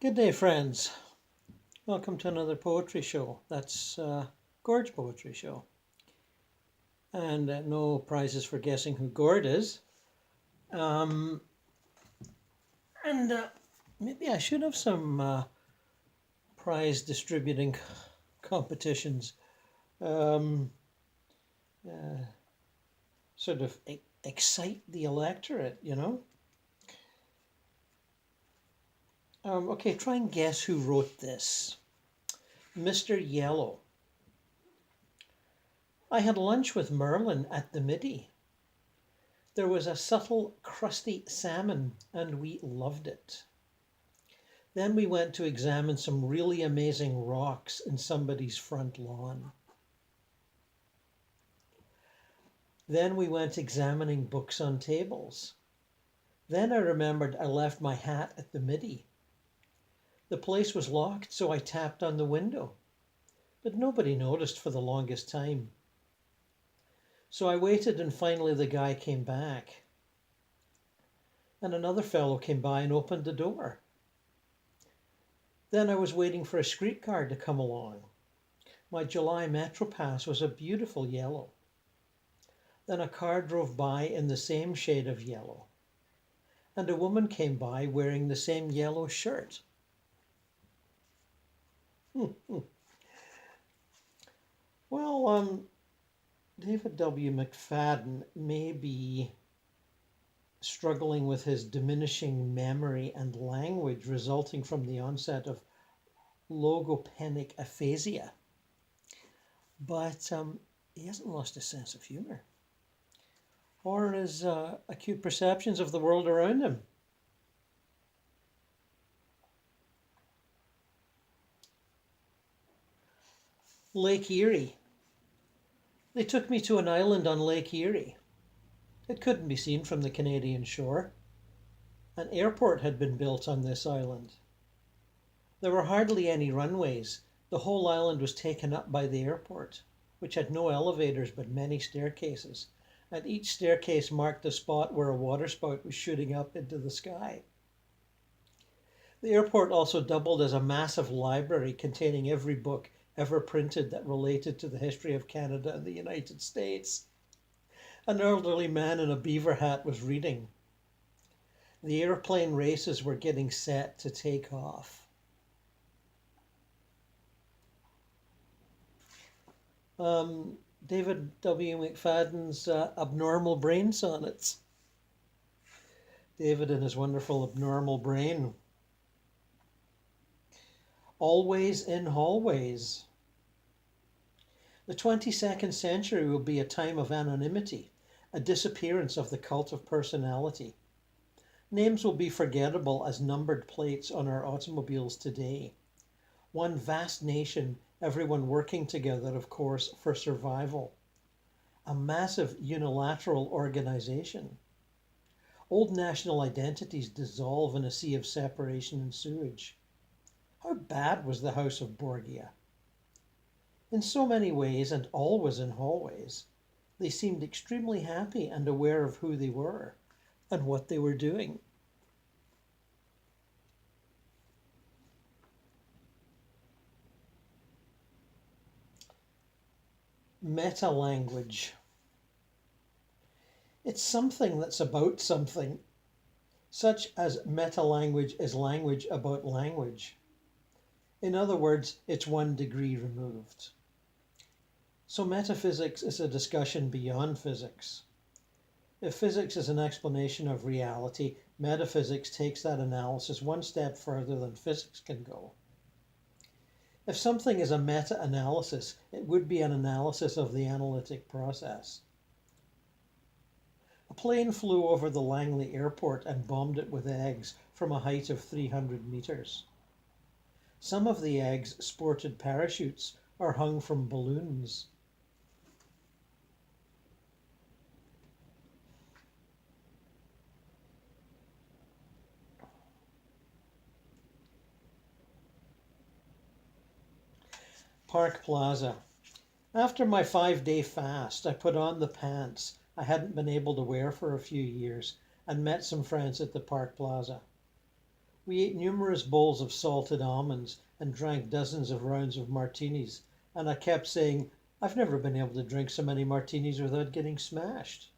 Good day, friends. Welcome to another poetry show. That's Gord's Poetry Show. And no prizes for guessing who Gord is. And maybe I should have some prize distributing competitions. Um, uh, Sort of excite the electorate, you know? Okay, try and guess who wrote this. Mr. Yellow. I had lunch with Merlin at the Midi. There was a subtle, crusty salmon, and we loved it. Then we went to examine some really amazing rocks in somebody's front lawn. Then we went examining books on tables. Then I remembered I left my hat at the Midi. The place was locked, so I tapped on the window, but nobody noticed for the longest time. So I waited, and finally the guy came back. And another fellow came by and opened the door. Then I was waiting for a streetcar to come along. My July Metro Pass was a beautiful yellow. Then a car drove by in the same shade of yellow. And a woman came by wearing the same yellow shirt. Well, David W. McFadden may be struggling with his diminishing memory and language resulting from the onset of logopenic aphasia. But he hasn't lost his sense of humor or his acute perceptions of the world around him. Lake Erie. They took me to an island on Lake Erie. It couldn't be seen from the Canadian shore. An airport had been built on this island. There were hardly any runways. The whole island was taken up by the airport, which had no elevators but many staircases, and each staircase marked the spot where a waterspout was shooting up into the sky. The airport also doubled as a massive library containing every book ever printed that related to the history of Canada and the United States. An elderly man in a beaver hat was reading. The airplane races were getting set to take off. David W. McFadden's Abnormal Brain Sonnets. David and his wonderful abnormal brain. Always in hallways. The 22nd century will be a time of anonymity, a disappearance of the cult of personality. Names will be forgettable as numbered plates on our automobiles today. One vast nation, everyone working together, of course, for survival. A massive unilateral organization. Old national identities dissolve in a sea of separation and sewage. How bad was the House of Borgia? In so many ways, and always in hallways, they seemed extremely happy and aware of who they were and what they were doing. Meta-language. It's something that's about something, such as meta-language is language about language. In other words, it's 1 degree removed. So metaphysics is a discussion beyond physics. If physics is an explanation of reality, metaphysics takes that analysis one step further than physics can go. If something is a meta-analysis, it would be an analysis of the analytic process. A plane flew over the Langley airport and bombed it with eggs from a height of 300 meters. Some of the eggs sported parachutes or hung from balloons. Park Plaza. After my 5-day fast, I put on the pants I hadn't been able to wear for a few years and met some friends at the Park Plaza. We ate numerous bowls of salted almonds and drank dozens of rounds of martinis, and I kept saying, I've never been able to drink so many martinis without getting smashed.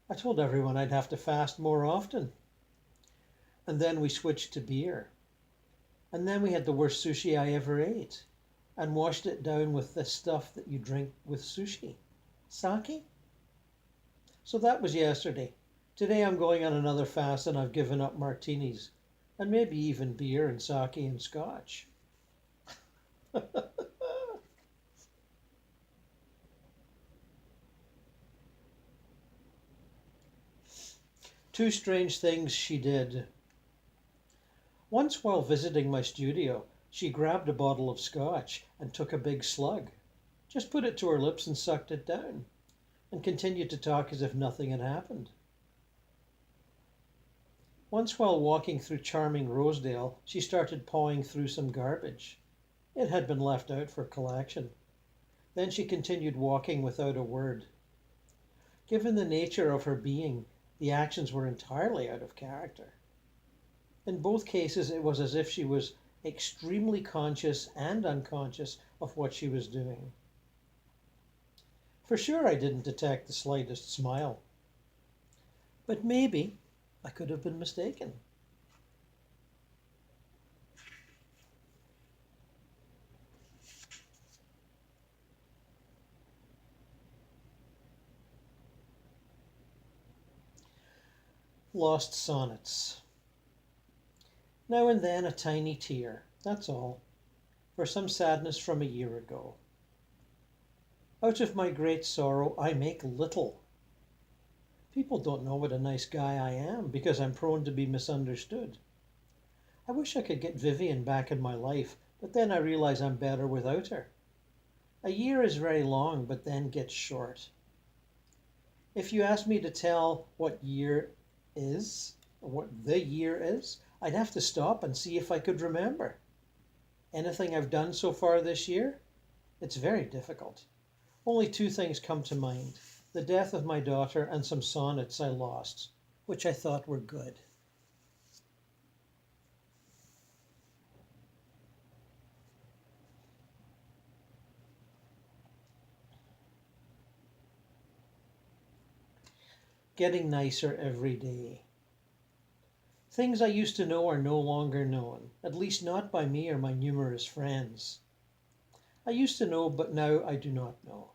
I told everyone I'd have to fast more often. And then we switched to beer. And then we had the worst sushi I ever ate and washed it down with the stuff that you drink with sushi. Sake? So that was yesterday. Today I'm going on another fast and I've given up martinis and maybe even beer and sake and scotch. Two strange things she did. Once while visiting my studio, she grabbed a bottle of scotch and took a big slug, just put it to her lips and sucked it down, and continued to talk as if nothing had happened. Once while walking through charming Rosedale, she started pawing through some garbage. It had been left out for collection. Then she continued walking without a word. Given the nature of her being, the actions were entirely out of character. In both cases, it was as if she was extremely conscious and unconscious of what she was doing. For sure, I didn't detect the slightest smile. But maybe I could have been mistaken. Lost sonnets. Now and then a tiny tear, that's all, for some sadness from a year ago. Out of my great sorrow I make little. People don't know what a nice guy I am because I'm prone to be misunderstood. I wish I could get Vivian back in my life, but then I realize I'm better without her. A year is very long, but then gets short. If you ask me to tell what year is, or what the year is, I'd have to stop and see if I could remember. Anything I've done so far this year? It's very difficult. Only two things come to mind: the death of my daughter and some sonnets I lost, which I thought were good. Getting nicer every day. Things I used to know are no longer known, at least not by me or my numerous friends. I used to know, but now I do not know.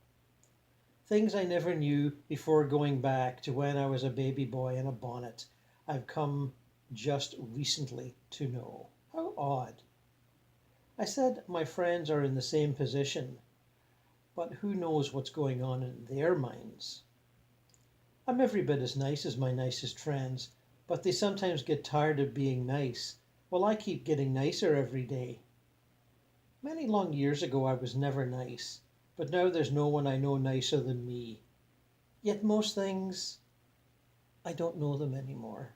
Things I never knew before going back to when I was a baby boy in a bonnet, I've come just recently to know. How odd. I said my friends are in the same position, but who knows what's going on in their minds? I'm every bit as nice as my nicest friends, but they sometimes get tired of being nice, while I keep getting nicer every day. Many long years ago I was never nice, but now there's no one I know nicer than me. Yet most things, I don't know them anymore.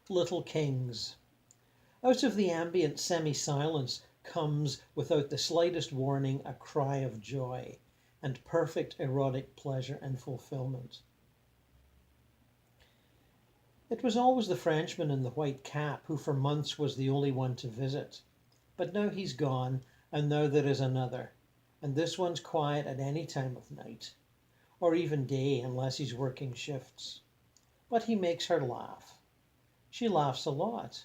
Little Kings. Out of the ambient semi-silence comes, without the slightest warning, a cry of joy and perfect erotic pleasure and fulfillment. It was always the Frenchman in the white cap who for months was the only one to visit. But now he's gone, and now there is another, and this one's quiet at any time of night, or even day unless he's working shifts. But he makes her laugh. She laughs a lot.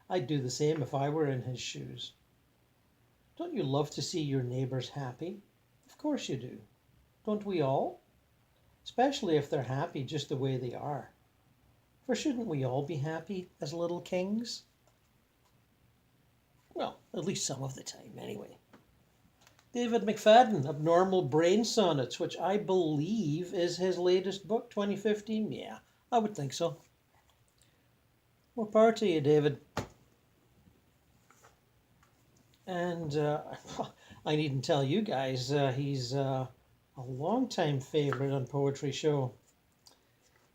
I'd do the same if I were in his shoes. Don't you love to see your neighbors happy? Of course you do. Don't we all? Especially if they're happy just the way they are. For shouldn't we all be happy as little kings? Well, at least some of the time, anyway. David McFadden, Abnormal Brain Sonnets, which I believe is his latest book, 2015. Yeah, I would think so. More power to you, David. And I needn't tell you guys, he's a long-time favorite on Poetry Show.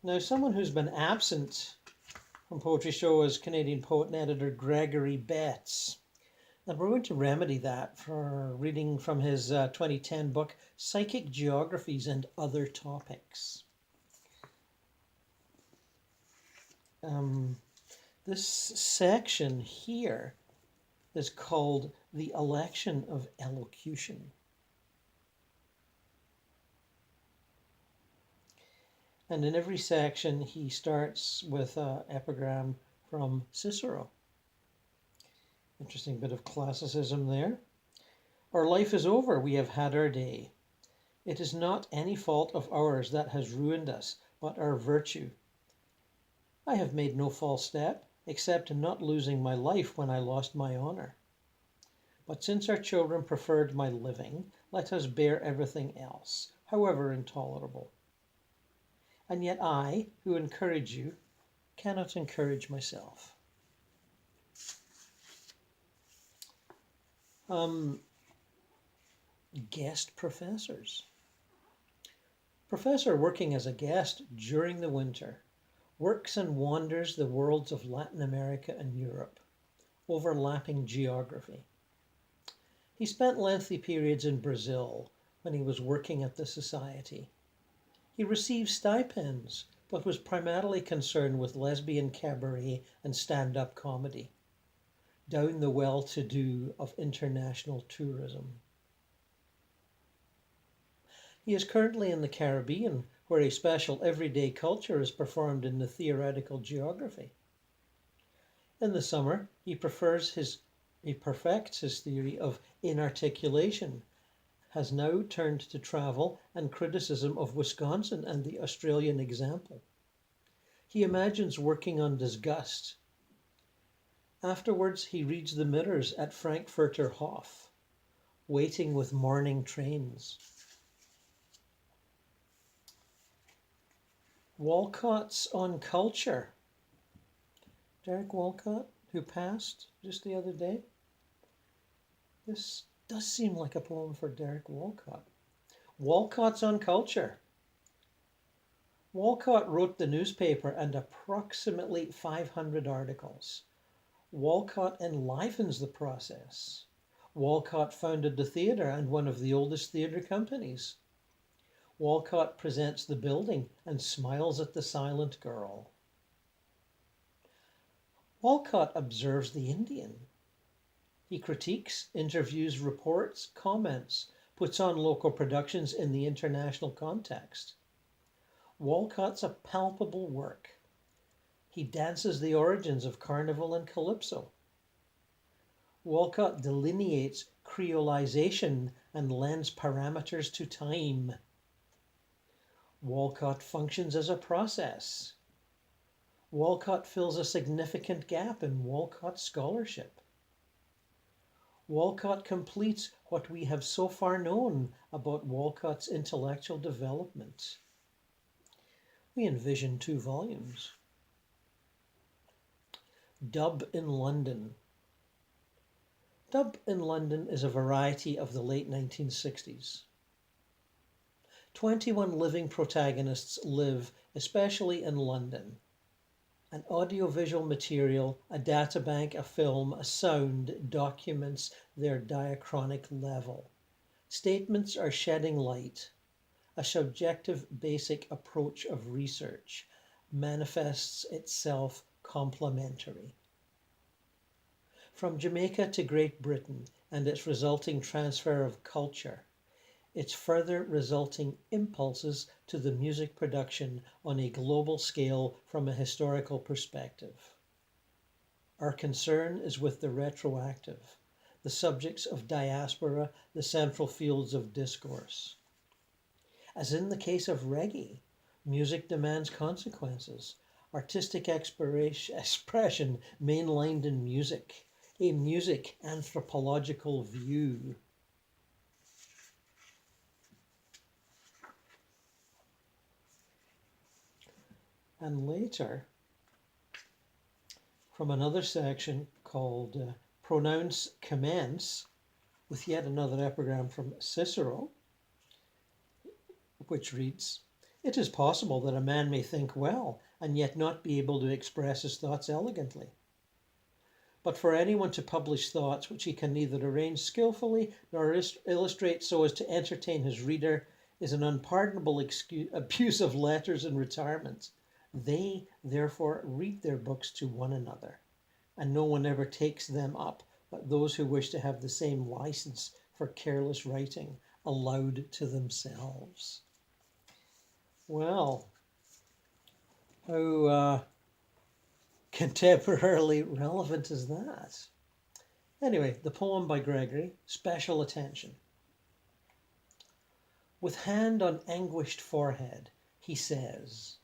Now, someone who's been absent from Poetry Show is Canadian poet and editor Gregory Betts. And we're going to remedy that for reading from his 2010 book, Psychic Geographies and Other Topics. This section here is called The Election of Elocution. And in every section, he starts with an epigram from Cicero. Interesting bit of classicism there. Our life is over, we have had our day. It is not any fault of ours that has ruined us, but our virtue. I have made no false step, except in not losing my life when I lost my honour. But since our children preferred my living, let us bear everything else, however intolerable. And yet I, who encourage you, cannot encourage myself. Guest professors. Professor working as a guest during the winter works and wanders the worlds of Latin America and Europe, overlapping geography. He spent lengthy periods in Brazil when he was working at the Society. He received stipends, but was primarily concerned with lesbian cabaret and stand-up comedy, down the well-to-do of international tourism. He is currently in the Caribbean, where a special everyday culture is performed in the theoretical geography. In the summer, he perfects his theory of inarticulation, has now turned to travel and criticism of Wisconsin and the Australian example. He imagines working on disgust. Afterwards, he reads the mirrors at Frankfurter Hof, waiting with morning trains. Walcott's on Culture. Derek Walcott, who passed just the other day. This does seem like a poem for Derek Walcott. Walcott's on Culture. Walcott wrote the newspaper and approximately 500 articles. Walcott enlivens the process. Walcott founded the theatre and one of the oldest theatre companies. Walcott presents the building and smiles at the silent girl. Walcott observes the Indian. He critiques, interviews, reports, comments, puts on local productions in the international context. Walcott's a palpable work. He dances the origins of carnival and calypso. Walcott delineates creolization and lends parameters to time. Walcott functions as a process. Walcott fills a significant gap in Walcott scholarship. Walcott completes what we have so far known about Walcott's intellectual development. We envision 2 volumes. Dub in London. Dub in London is a variety of the late 1960s. 21 living protagonists live, especially in London. An audiovisual material, a databank, a film, a sound documents their diachronic level. Statements are shedding light. A subjective basic approach of research manifests itself complementary. From Jamaica to Great Britain and its resulting transfer of culture, its further resulting impulses to the music production on a global scale from a historical perspective. Our concern is with the retroactive, the subjects of diaspora, the central fields of discourse. As in the case of reggae, music demands consequences, artistic expression mainlined in music, a music anthropological view. And later, from another section called Pronounce Commence, with yet another epigram from Cicero, which reads, "It is possible that a man may think well and yet not be able to express his thoughts elegantly. But for anyone to publish thoughts which he can neither arrange skilfully nor illustrate so as to entertain his reader is an unpardonable abuse of letters and retirement. They, therefore, read their books to one another, and no one ever takes them up but those who wish to have the same license for careless writing allowed to themselves. Well, how contemporarily relevant is that? Anyway, the poem by Gregory, Special Attention. With hand on anguished forehead, he says,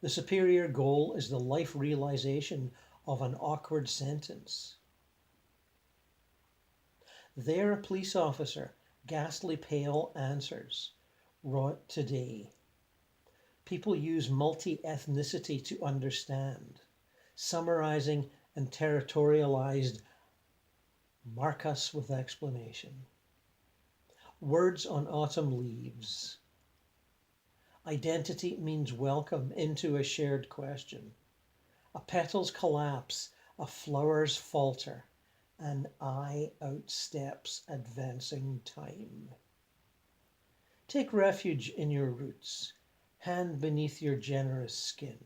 the superior goal is the life realization of an awkward sentence. There a police officer, ghastly pale, answers, wrought today. People use multi-ethnicity to understand, summarizing and territorialized, mark us with explanation. Words on autumn leaves. Identity means welcome into a shared question. A petal's collapse, a flower's falter, an eye outsteps advancing time. Take refuge in your roots, hand beneath your generous skin.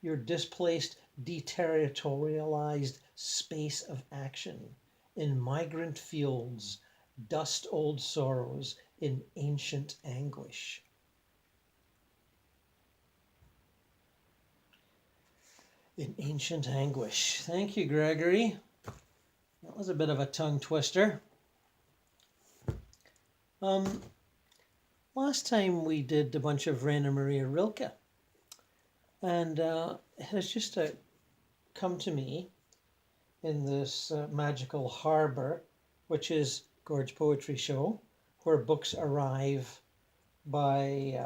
Your displaced, deterritorialized space of action in migrant fields, dust old sorrows in ancient anguish. In ancient anguish. Thank you, Gregory. That was a bit of a tongue twister. Last time we did a bunch of Rainer Maria Rilke, and it has just come to me in this magical harbor, which is Gord's Poetry Show, where books arrive by,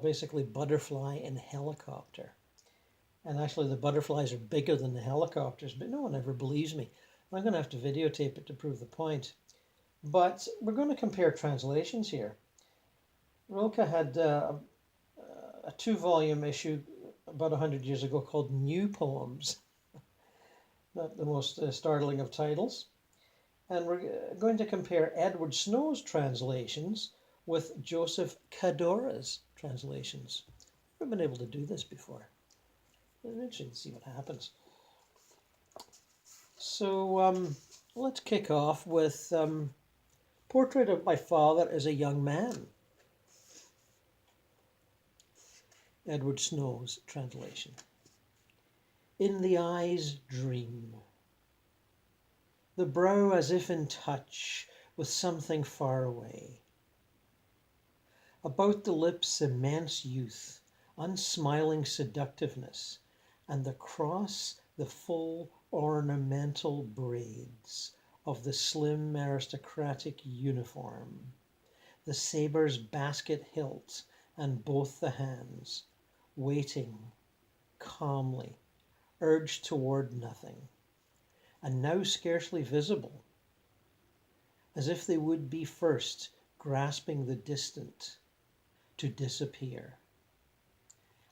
basically butterfly and helicopter. And actually the butterflies are bigger than the helicopters, but no one ever believes me. I'm going to have to videotape it to prove the point. But we're going to compare translations here. Rilke had a 2-volume issue about 100 years ago called New Poems. Not the most startling of titles. And we're going to compare Edward Snow's translations with Joseph Cadora's translations. I've been able to do this before. It's interesting to see what happens. So let's kick off with Portrait of My Father as a Young Man. Edward Snow's translation. In the eyes dream. The brow as if in touch with something far away. About the lips immense youth, unsmiling seductiveness, and the cross the full ornamental braids of the slim aristocratic uniform, the sabre's basket hilt and both the hands, waiting, calmly, urged toward nothing, and now scarcely visible, as if they would be first grasping the distant to disappear,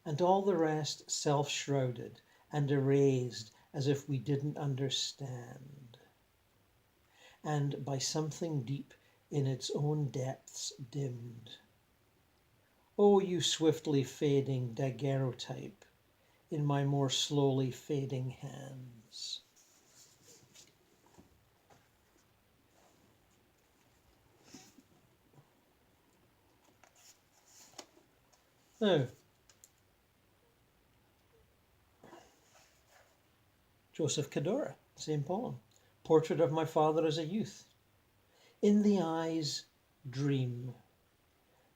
and all the rest self-shrouded and erased as if we didn't understand, and by something deep in its own depths dimmed. Oh, you swiftly fading daguerreotype in my more slowly fading hands. Now, Joseph Cadora, same poem. Portrait of My Father as a Youth. In the eyes, dream.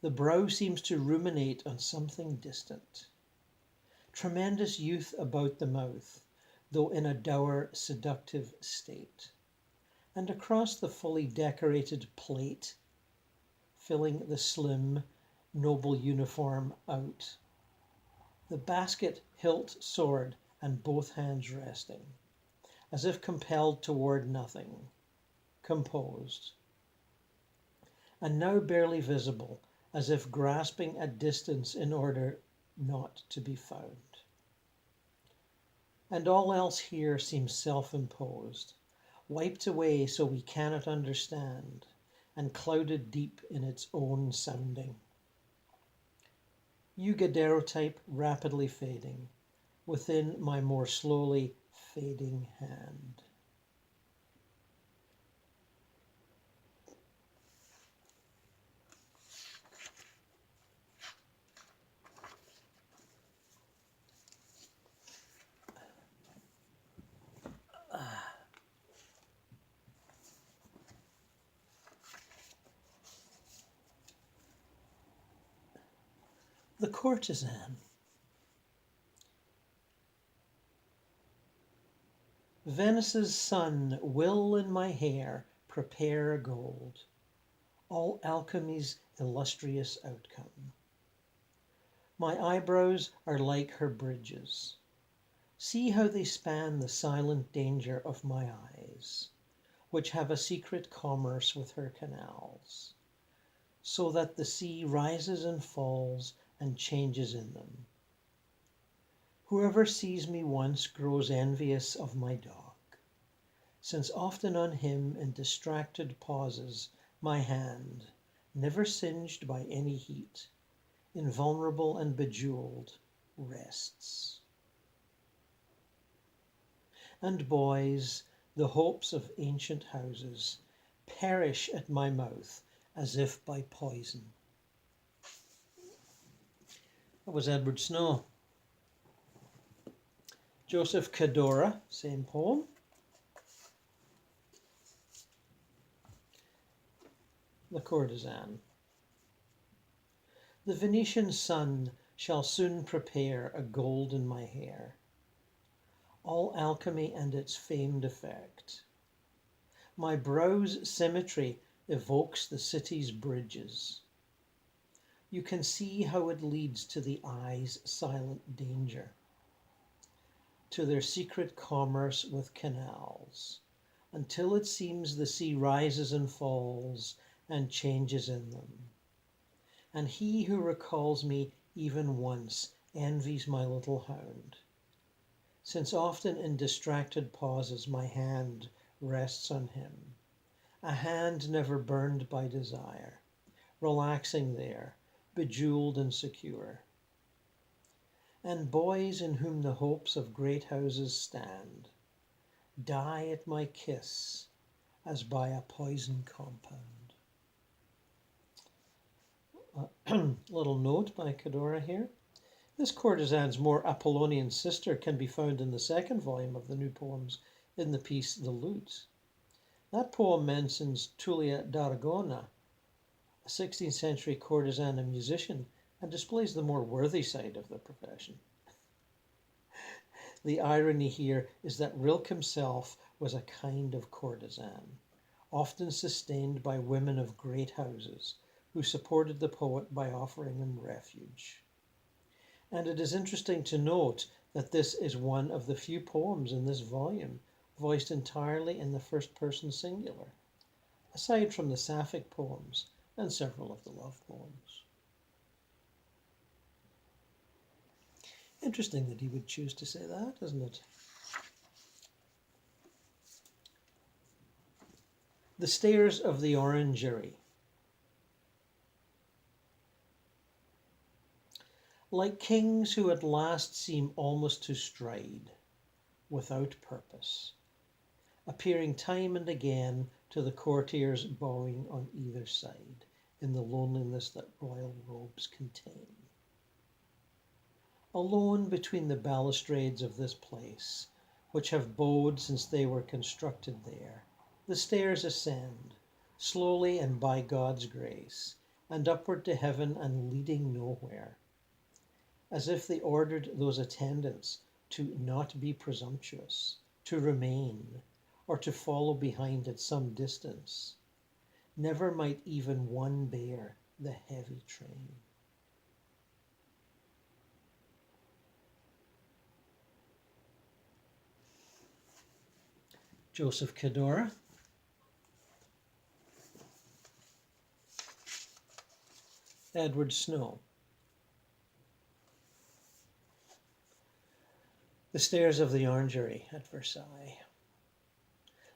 The brow seems to ruminate on something distant. Tremendous youth about the mouth, though in a dour, seductive state. And across the fully decorated plate, filling the slim, noble uniform out. The basket hilt sword and both hands resting, as if compelled toward nothing, composed. And now barely visible, as if grasping at distance in order not to be found. and all else here seems self-imposed, wiped away so we cannot understand, and clouded deep in its own sounding. You daguerreotype rapidly fading within my more slowly fading hand. The Courtesan. Venice's sun will in my hair prepare gold, all alchemy's illustrious outcome. My eyebrows are like her bridges. See how they span the silent danger of my eyes, which have a secret commerce with her canals, so that the sea rises and falls and changes in them. Whoever sees me once grows envious of my dog, since often on him in distracted pauses my hand, never singed by any heat, invulnerable and bejeweled, rests. And boys, the hopes of ancient houses, perish at my mouth as if by poison. That was Edward Snow. Joseph Cadora, same poem. The Courtesan. The Venetian sun shall soon prepare a gold in my hair, all alchemy and its famed effect. My brow's symmetry evokes the city's bridges. You can see how it leads to the eye's silent danger, to their secret commerce with canals, until it seems the sea rises and falls and changes in them. And he who recalls me even once envies my little hound, since often in distracted pauses my hand rests on him, a hand never burned by desire, relaxing there, bejeweled and secure. And boys in whom the hopes of great houses stand die at my kiss as by a poison compound. Little note by Cadora here. This courtesan's more Apollonian sister can be found in the second volume of the new poems in the piece The Lute. That poem mentions Tullia d'Aragona, a 16th century courtesan and musician, and displays the more worthy side of the profession. The irony here is that Rilke himself was a kind of courtesan, often sustained by women of great houses, who supported the poet by offering him refuge. And it is interesting to note that this is one of the few poems in this volume voiced entirely in the first person singular, aside from the sapphic poems and several of the love poems. Interesting that he would choose to say that, isn't it? The Stairs of the Orangery. Like kings who at last seem almost to stride, without purpose, appearing time and again to the courtiers bowing on either side, in the loneliness that royal robes contain. Alone between the balustrades of this place, which have bowed since they were constructed there, the stairs ascend, slowly and by God's grace, and upward to heaven and leading nowhere, as if they ordered those attendants to not be presumptuous, to remain, or to follow behind at some distance. Never might even one bear the heavy train. Joseph Cadora. Edward Snow. The stairs of the orangery at Versailles.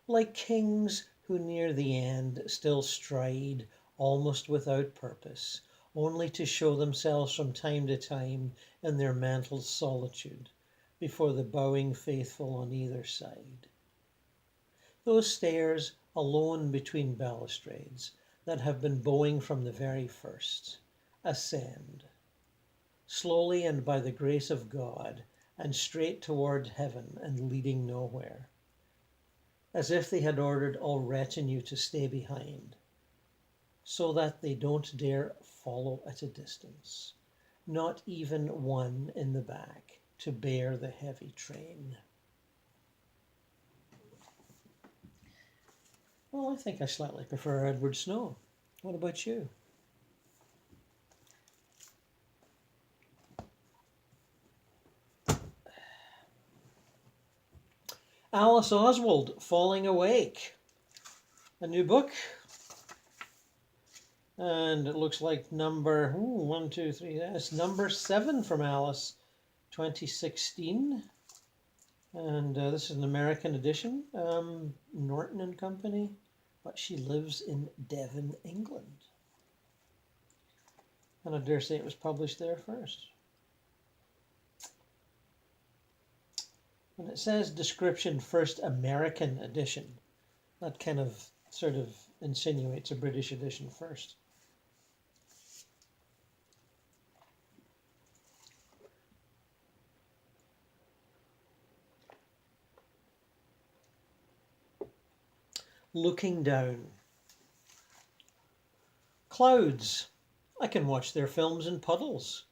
Like kings who near the end still stride almost without purpose, only to show themselves from time to time in their mantled solitude before the bowing faithful on either side. Those stairs alone between balustrades that have been bowing from the very first, ascend, slowly and by the grace of God, and straight toward heaven and leading nowhere, as if they had ordered all retinue to stay behind, so that they don't dare follow at a distance, not even one in the back to bear the heavy train. Well, I think I slightly prefer Edward Snow. What about you? Alice Oswald, Falling Awake. A new book. And it looks like number, one, two, three, that's number 7 from Alice, 2016. And this is an American edition, Norton and Company, but she lives in Devon, England. And I dare say it was published there first. And it says description first American edition. That kind of sort of insinuates a British edition first. Looking down. Clouds. I can watch their films in puddles,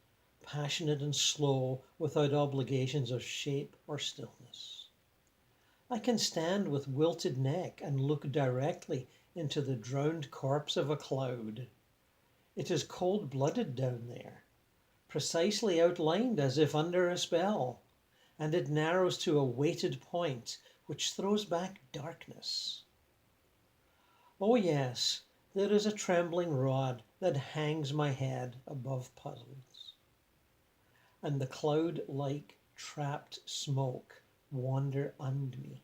passionate and slow, without obligations of shape or stillness. I can stand with wilted neck and look directly into the drowned corpse of a cloud. It is cold-blooded down there, precisely outlined as if under a spell, and it narrows to a weighted point which throws back darkness. Oh yes, there is a trembling rod that hangs my head above puddles, and the cloud-like trapped smoke wander under me,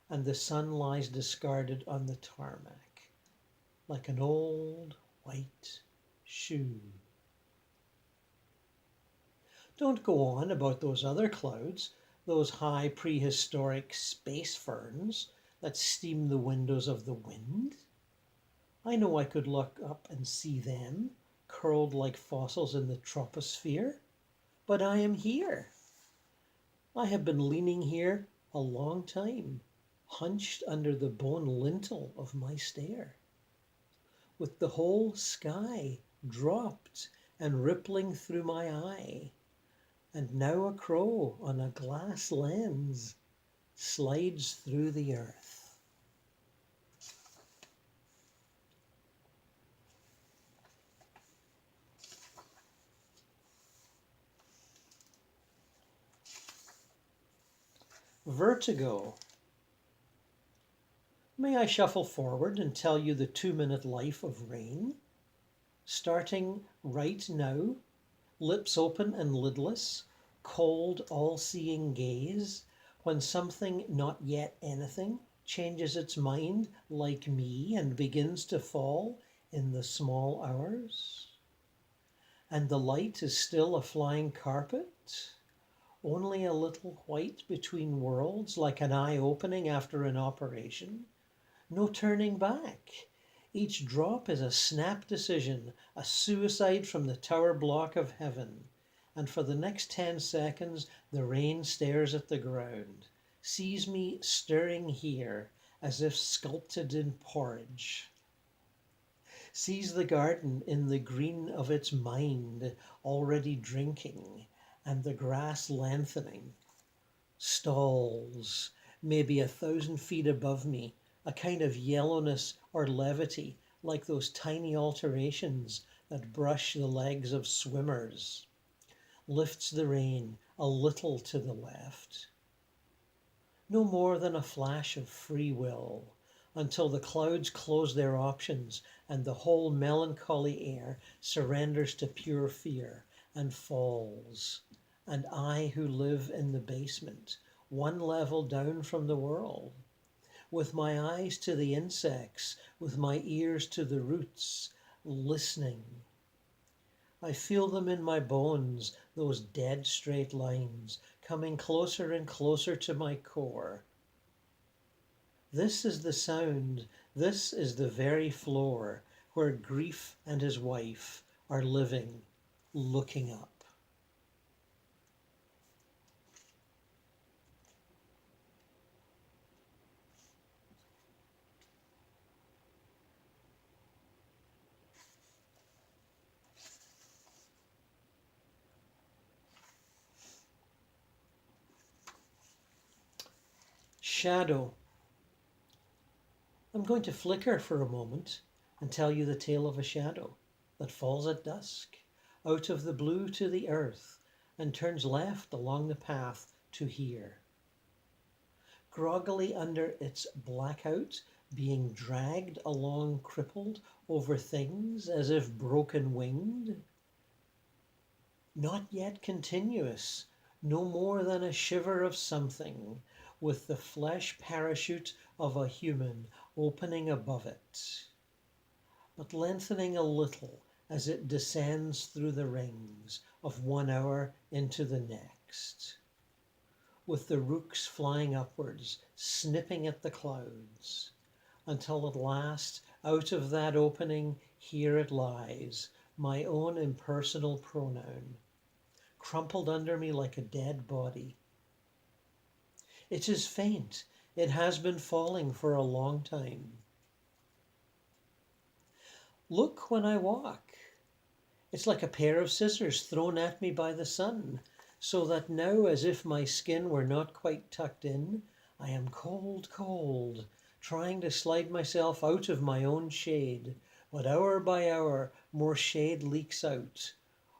and the sun lies discarded on the tarmac like an old white shoe. Don't go on about those other clouds, those high prehistoric space ferns that steam the windows of the wind. I know I could look up and see them, curled like fossils in the troposphere, but I am here. I have been leaning here a long time, hunched under the bone lintel of my stair, with the whole sky dropped and rippling through my eye, and now a crow on a glass lens slides through the earth. Vertigo. May I shuffle forward and tell you the 2-minute life of rain? Starting right now, lips open and lidless, cold, all-seeing gaze, when something not yet anything changes its mind like me and begins to fall in the small hours. And the light is still a flying carpet, only a little white between worlds, like an eye opening after an operation. No turning back. Each drop is a snap decision, a suicide from the tower block of heaven. And for the next 10 seconds, the rain stares at the ground, sees me stirring here as if sculpted in porridge, sees the garden in the green of its mind, already drinking, and the grass lengthening. Stalls, maybe 1,000 feet above me, a kind of yellowness or levity, like those tiny alterations that brush the legs of swimmers, lifts the rain a little to the left. No more than a flash of free will, until the clouds close their options and the whole melancholy air surrenders to pure fear and falls, and I who live in the basement, one level down from the world, with my eyes to the insects, with my ears to the roots, listening. I feel them in my bones, those dead straight lines, coming closer and closer to my core. This is the sound, this is the very floor where Grief and his wife are living, looking up. Shadow. I'm going to flicker for a moment and tell you the tale of a shadow that falls at dusk out of the blue to the earth and turns left along the path to here. Groggily under its blackout, being dragged along crippled over things as if broken winged. Not yet continuous, no more than a shiver of something, with the flesh parachute of a human opening above it, but lengthening a little as it descends through the rings of 1 hour into the next, with the rooks flying upwards, snipping at the clouds, until at last, out of that opening, here it lies, my own impersonal pronoun, crumpled under me like a dead body. It is faint. It has been falling for a long time. Look when I walk. It's like a pair of scissors thrown at me by the sun, so that now, as if my skin were not quite tucked in, I am cold, cold, trying to slide myself out of my own shade, but hour by hour more shade leaks out.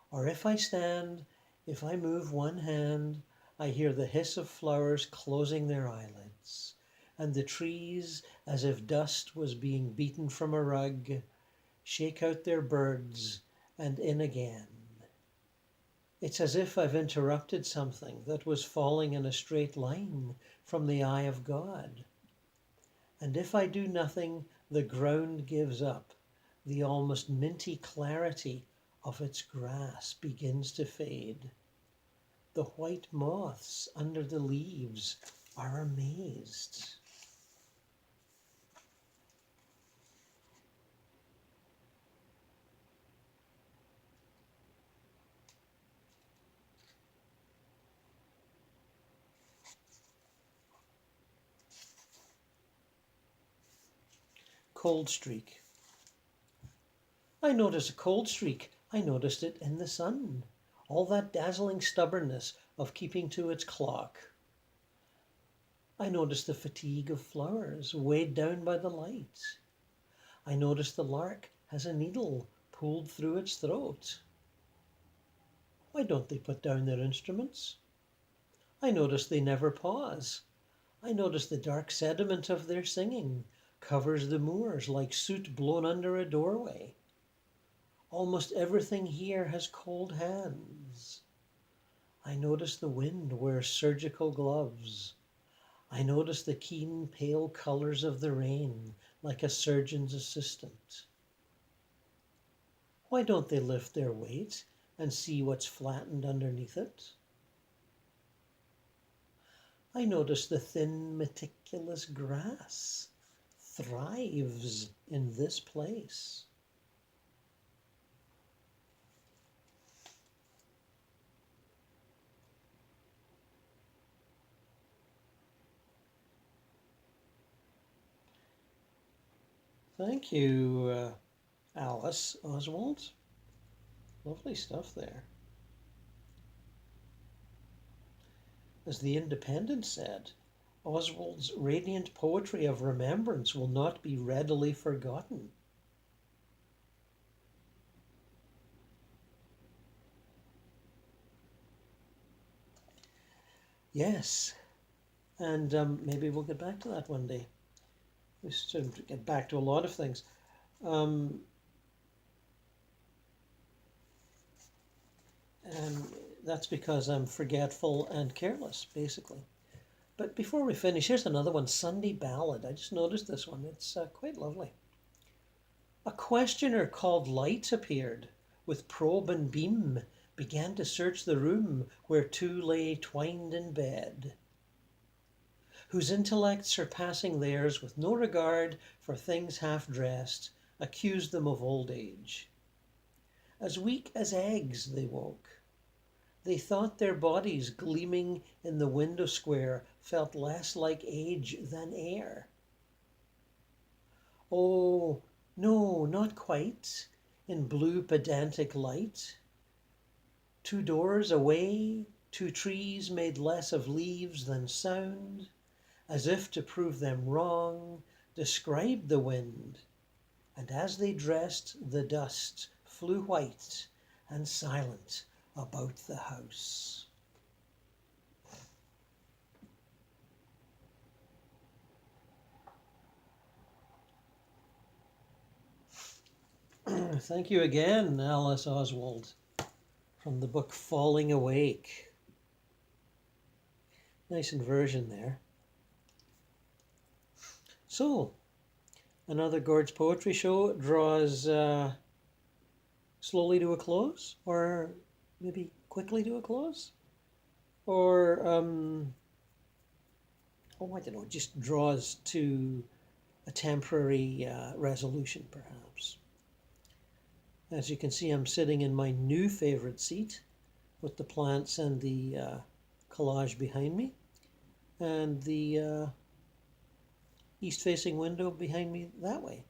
Or if I stand, if I move one hand, I hear the hiss of flowers closing their eyelids, and the trees, as if dust was being beaten from a rug, shake out their birds and in again. It's as if I've interrupted something that was falling in a straight line from the eye of God. And if I do nothing, the ground gives up. The almost minty clarity of its grass begins to fade. The white moths under the leaves are amazed. Cold streak. I noticed a cold streak. I noticed it in the sun. All that dazzling stubbornness of keeping to its clock. I noticed the fatigue of flowers weighed down by the light. I noticed the lark has a needle pulled through its throat. Why don't they put down their instruments? I notice they never pause. I notice the dark sediment of their singing covers the moors like soot blown under a doorway. Almost everything here has cold hands. I notice the wind wears surgical gloves. I notice the keen pale colors of the rain like a surgeon's assistant. Why don't they lift their weight and see what's flattened underneath it? I notice the thin, meticulous grass thrives in this place. Thank you, Alice Oswald. Lovely stuff there. As the Independent said, Oswald's radiant poetry of remembrance will not be readily forgotten. Yes, and maybe we'll get back to that one day. We should get back to a lot of things. Um, that's because I'm forgetful and careless, basically. But before we finish, here's another one, Sunday Ballad. I just noticed this one. It's quite lovely. A questioner called Light appeared, with probe and beam, began to search the room where two lay twined in bed, whose intellect surpassing theirs with no regard for things half dressed, accused them of old age. As weak as eggs they woke. They thought their bodies gleaming in the window square felt less like age than air. Oh, no, not quite, in blue pedantic light. Two doors away, two trees made less of leaves than sound, as if to prove them wrong, described the wind, and as they dressed, the dust flew white and silent about the house. Thank you again, Alice Oswald, from the book Falling Awake. Nice inversion there. So, another Gord's Poetry Show draws slowly to a close, or maybe quickly to a close, or I don't know, just draws to a temporary resolution, perhaps. As you can see, I'm sitting in my new favorite seat with the plants and the collage behind me, and the east-facing window behind me that way.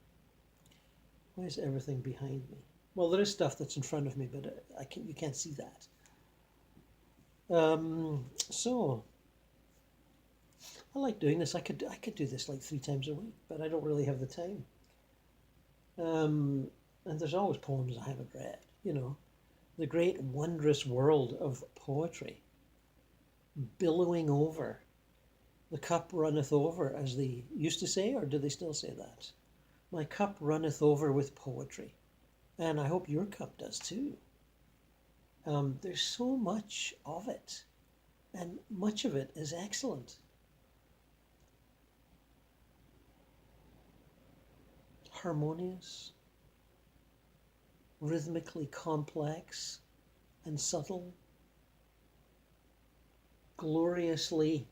Why is everything behind me? Well, there is stuff that's in front of me, but you can't see that. So I like doing this. I could do this like 3 times a week, but I don't really have the time. And there's always poems I haven't read. You know, the great wondrous world of poetry, billowing over. The cup runneth over, as they used to say, or do they still say that? My cup runneth over with poetry. And I hope your cup does too. There's so much of it, and much of it is excellent. Harmonious, rhythmically complex and subtle, gloriously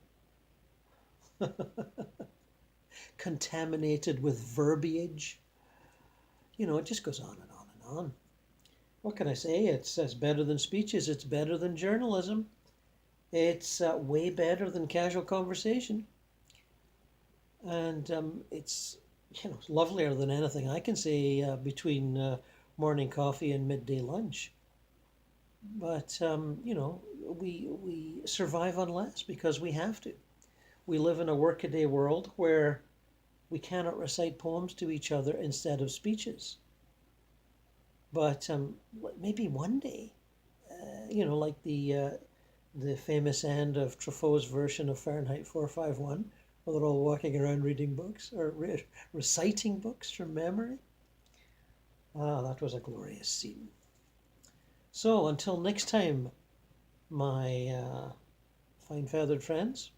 contaminated with verbiage. You know, it just goes on and on and on. What can I say? It's better than speeches. It's better than journalism. It's way better than casual conversation. And it's, it's lovelier than anything I can say between morning coffee and midday lunch. But, we survive on less because we have to. We live in a workaday world where we cannot recite poems to each other instead of speeches. But maybe one day, like the famous end of Truffaut's version of Fahrenheit 451, where they're all walking around reading books or reciting books from memory. Ah, that was a glorious scene. So until next time, my fine-feathered friends,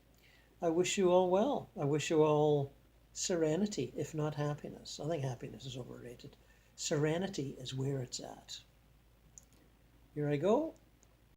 I wish you all well. I wish you all serenity, if not happiness. I think happiness is overrated. Serenity is where it's at. Here I go.